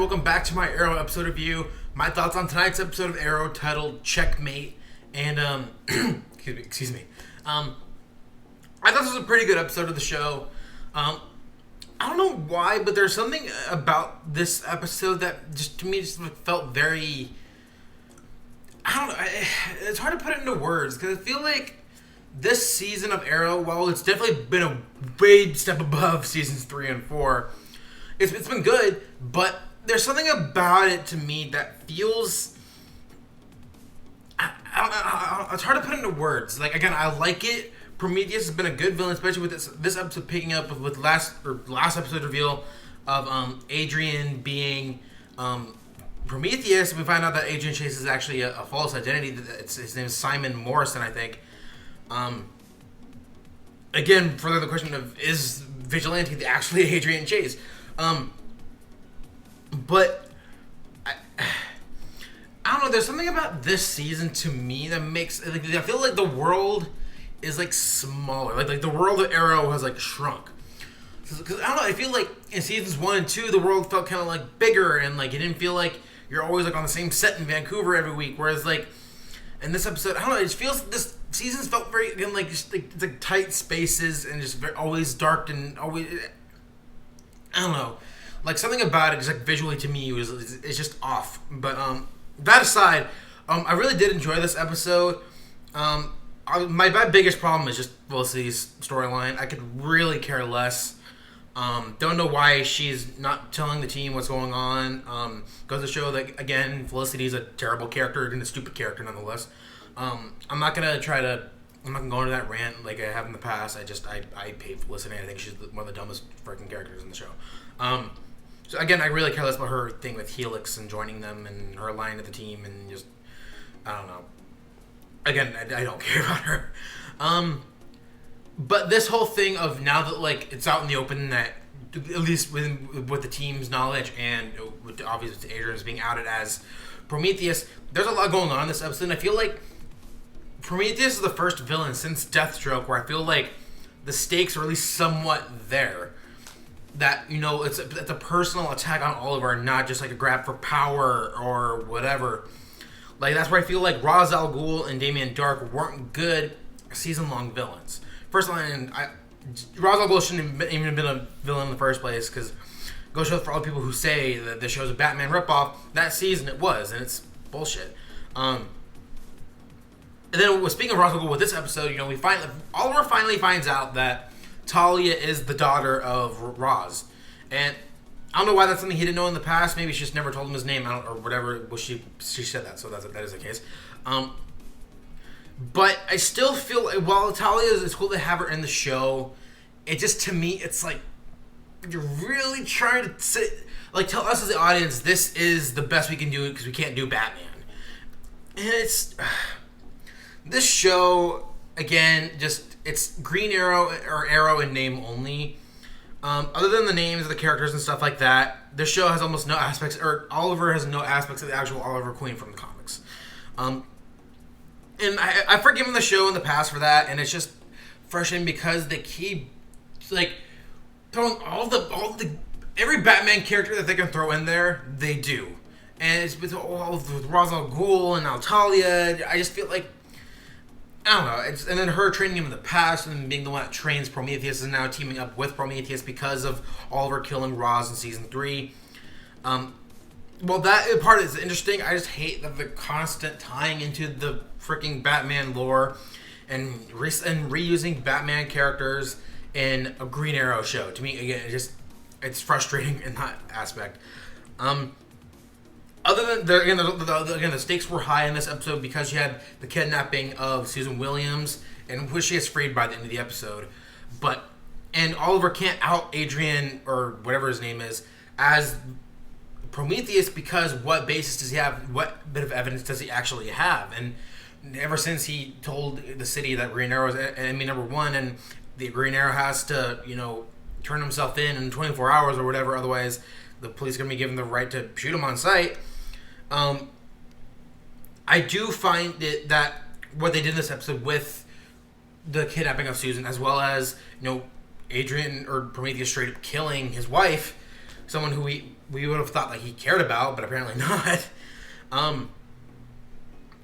welcome back to my Arrow episode review. My thoughts on tonight's episode of Arrow titled Checkmate. And, excuse me. I thought this was a pretty good episode of the show. I don't know why, but there's something about this episode that just, to me, just felt very... I don't know. It's hard to put it into words, because I feel like this season of Arrow, while it's definitely been a way step above seasons 3 and 4, it's been good, but there's something about it to me that feels... I don't know. It's hard to put into words. Like, again, I like it. Prometheus has been a good villain, especially with this episode picking up with last episode reveal of Adrian being Prometheus. We find out that Adrian Chase is actually a false identity. His name is Simon Morrison, I think. Again, further the question of, is Vigilante actually Adrian Chase? But I don't know. There's something about this season to me that makes I feel like the world is like smaller. Like the world of Arrow has like shrunk. Because I don't know. I feel like in seasons 1 and 2, the world felt kind of like bigger, and like it didn't feel like you're always like on the same set in Vancouver every week. Whereas like in this episode, I don't know. It just feels this seasons felt very again like just like it's like tight spaces and just always dark and always. I don't know. Like, something about it, just like visually to me, is just off. But that aside, I really did enjoy this episode. My biggest problem is just Felicity's storyline. I could really care less. Don't know why she's not telling the team what's going on. Goes to show that, again, Felicity's a terrible character and a stupid character nonetheless. I'm not gonna go into that rant like I have in the past. I hate Felicity. I think she's one of the dumbest freaking characters in the show. So again, I really care less about her thing with Helix and joining them and her line to the team and just, I don't know. Again, I don't care about her. But this whole thing of now that like it's out in the open that at least with the team's knowledge and with obviously Adrian's being outed as Prometheus, there's a lot going on in this episode. And I feel like Prometheus is the first villain since Deathstroke where I feel like the stakes are at least somewhat there. That, you know, it's a personal attack on Oliver, not just like a grab for power or whatever. Like, that's where I feel like Ra's al Ghul and Damien Dark weren't good season-long villains. First line, Ra's al Ghul shouldn't have even been a villain in the first place, because go show for all the people who say that this show's a Batman ripoff, that season it was, and it's bullshit. And then, speaking of Ra's al Ghul, with this episode, you know, Oliver finally finds out that Talia is the daughter of Ra's, and I don't know why that's something he didn't know in the past. Maybe she just never told him his name, or whatever. Well, she said that, so that is the case. But I still feel like while Talia is cool to have her in the show, it just, to me, it's like you're really trying to tell us as the audience this is the best we can do because we can't do Batman, and it's this show again just. It's Green Arrow or Arrow in name only. Other than the names of the characters and stuff like that, this show has almost no aspects, or Oliver has no aspects of the actual Oliver Queen from the comics. And I've forgiven the show in the past for that, and it's just frustrating because they keep like throwing every Batman character that they can throw in there, they do. And it's with Ra's al Ghul and Talia. I just feel like I don't know. And then her training him in the past and being the one that trains Prometheus is now teaming up with Prometheus because of Oliver killing Ra's in season 3. Well, that part is interesting. I just hate the constant tying into the freaking Batman lore and reusing Batman characters in a Green Arrow show. To me, again, it's frustrating in that aspect. Other than the stakes were high in this episode because you had the kidnapping of Susan Williams, and which she gets freed by the end of the episode. And Oliver can't out Adrian or whatever his name is as Prometheus because what basis does he have? What bit of evidence does he actually have? And ever since he told the city that Green Arrow is enemy number 1, and the Green Arrow has to turn himself in 24 hours or whatever, otherwise the police are going to be given the right to shoot him on sight. I do find it that what they did in this episode with the kidnapping of Susan, as well as Adrian or Prometheus straight up killing his wife, someone who we would have thought that he cared about, but apparently not.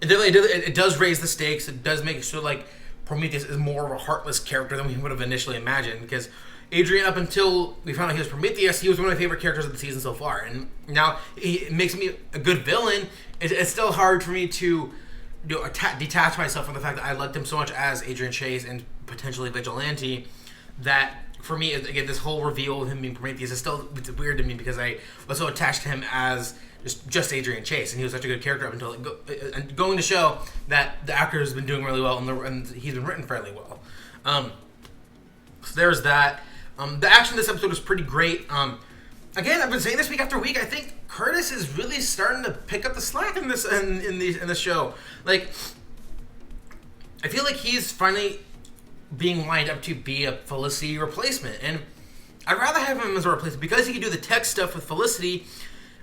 It does raise the stakes. It does make it so like Prometheus is more of a heartless character than we would have initially imagined, because Adrian, up until we found out he was Prometheus, he was one of my favorite characters of the season so far, and now it makes me a good villain. It's still hard for me to detach myself from the fact that I liked him so much as Adrian Chase and potentially Vigilante, that for me, again, this whole reveal of him being Prometheus is still weird to me, because I was so attached to him as just Adrian Chase, and he was such a good character up until going to show that the actor has been doing really well, and he's been written fairly well. So there's that. The action in this episode was pretty great. Again, I've been saying this week after week. I think Curtis is really starting to pick up the slack in this show. Like, I feel like he's finally being lined up to be a Felicity replacement, and I'd rather have him as a replacement because he can do the tech stuff with Felicity,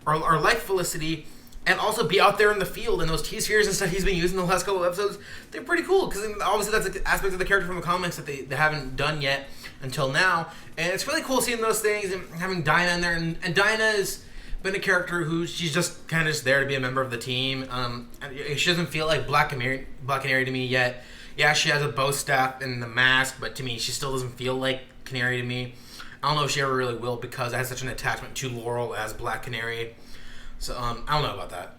or like Felicity, and also be out there in the field. And those T-series and stuff he's been using the last couple of episodes, they're pretty cool, because obviously that's an aspect of the character from the comics that they haven't done yet until now. And it's really cool seeing those things and having Dinah in there. And Dinah's been a character who she's just kind of just there to be a member of the team. She doesn't feel like Black Canary to me yet. Yeah, she has a bow staff and the mask, but to me, she still doesn't feel like Canary to me. I don't know if she ever really will, because I have such an attachment to Laurel as Black Canary. So, I don't know about that.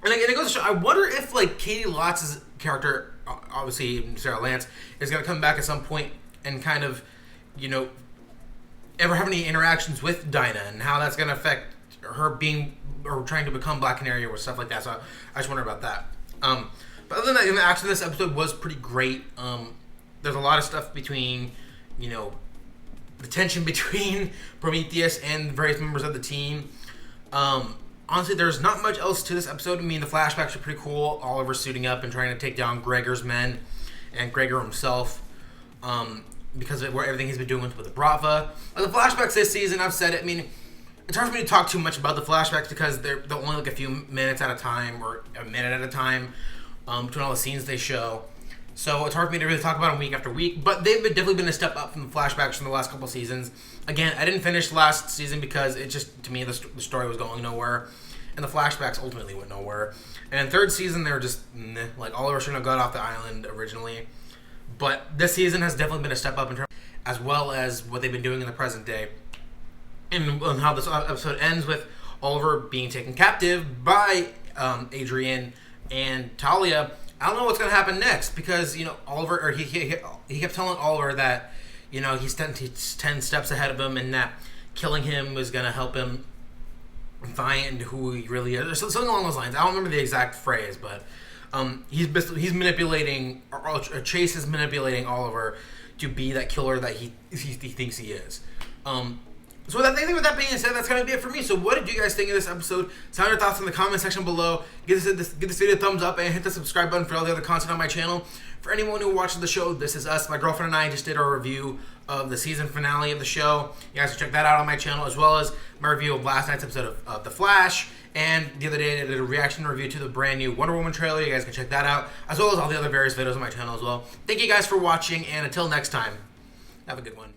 And it goes to show, I wonder if, like, Katie Lotz' character, obviously Sarah Lance, is going to come back at some point and kind of, ever have any interactions with Dinah, and how that's going to affect her being, or trying to become Black Canary or stuff like that. So I just wonder about that. But other than that, the action of this episode was pretty great. There's a lot of stuff between, the tension between Prometheus and various members of the team. Honestly, there's not much else to this episode. I mean, the flashbacks are pretty cool. Oliver suiting up and trying to take down Gregor's men, and Gregor himself, because of everything he's been doing with the Brava. The flashbacks this season, I've said it, I mean, it's hard for me to talk too much about the flashbacks because they're only like a few minutes at a time, or a minute at a time, between all the scenes they show. So it's hard for me to really talk about them week after week, but they've definitely been a step up from the flashbacks from the last couple seasons. Again, I didn't finish last season because it just, to me, the story was going nowhere, and the flashbacks ultimately went nowhere. And third season, they were just, like, Oliver shouldn't have got off the island originally. But this season has definitely been a step up in terms, as well as what they've been doing in the present day. And how this episode ends with Oliver being taken captive by Adrian and Talia. I don't know what's going to happen next, because, Oliver, or he kept telling Oliver that, he's 10 steps ahead of him, and that killing him was going to help him find who he really is, or something along those lines. I don't remember the exact phrase, but he's manipulating, or Chase is manipulating Oliver to be that killer that he thinks he is. So with that being said, that's going to be it for me. So what did you guys think of this episode? Tell your thoughts in the comment section below. Give this video a thumbs up, and hit the subscribe button for all the other content on my channel. For anyone who watches the show, this is us. My girlfriend and I just did our review of the season finale of the show. You guys can check that out on my channel, as well as my review of last night's episode of The Flash. And the other day I did a reaction review to the brand new Wonder Woman trailer. You guys can check that out, as well as all the other various videos on my channel as well. Thank you guys for watching, and until next time, have a good one.